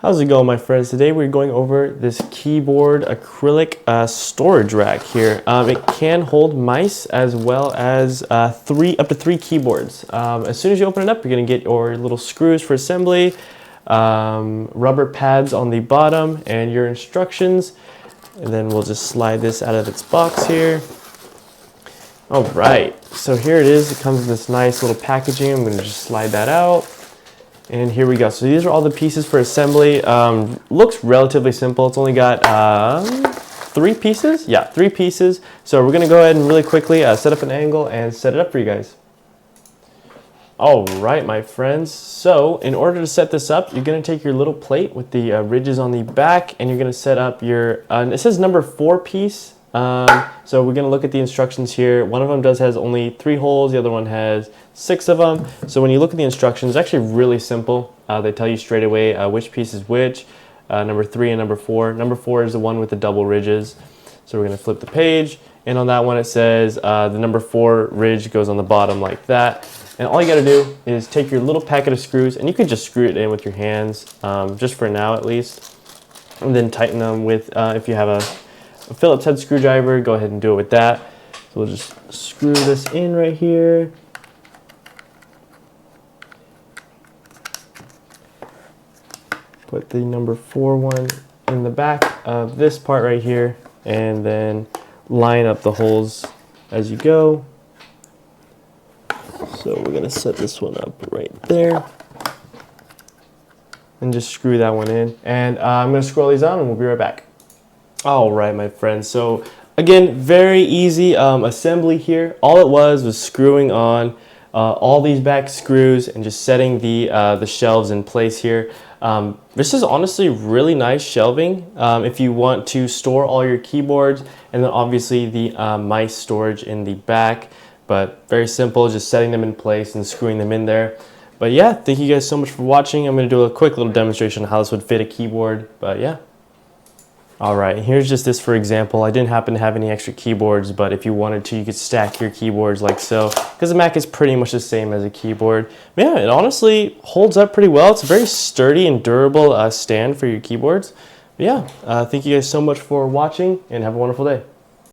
How's it going, my friends? Today we're going over this keyboard acrylic storage rack here. It can hold mice as well as up to three keyboards. As soon as you open it up, you're going to get your little screws for assembly, rubber pads on the bottom, and your instructions. And then we'll just slide this out of its box here. All right, so here it is. It comes with this nice little packaging. I'm going to just slide that out. And here we go. So these are all the pieces for assembly. Looks relatively simple. It's only got 3 pieces. Yeah, 3 pieces. So we're going to go ahead and really quickly set up an angle and set it up for you guys. All right, my friends. So in order to set this up, you're going to take your little plate with the ridges on the back, and you're going to set up your, it says number 4 piece. So we're going to look at the instructions here. One of them has only 3 holes. The other one has 6 of them. So when you look at the instructions, it's actually really simple. They tell you straight away which piece is which, number 3 and number 4. Number 4 is the one with the double ridges. So we're going to flip the page. And on that one, it says the number 4 ridge goes on the bottom like that. And all you got to do is take your little packet of screws, and you could just screw it in with your hands, just for now at least. And then tighten them with, if you have a Phillips head screwdriver, go ahead and do it with that. So we'll just screw this in right here. Put the number 4 one in the back of this part right here, and then line up the holes as you go. So we're going to set this one up right there. And just screw that one in. And I'm going to scroll these on and we'll be right back. All right, my friends. So again, very easy assembly here. All it was screwing on all these back screws and just setting the shelves in place here. This is honestly really nice shelving if you want to store all your keyboards, and then obviously the mice storage in the back. But very simple, just setting them in place and screwing them in there. But yeah, thank you guys so much for watching. I'm going to do a quick little demonstration of how this would fit a keyboard. But yeah. All right, here's just this for example. I didn't happen to have any extra keyboards, but if you wanted to, you could stack your keyboards like so, because the Mac is pretty much the same as a keyboard. But yeah, it honestly holds up pretty well. It's a very sturdy and durable stand for your keyboards. But yeah, thank you guys so much for watching, and have a wonderful day.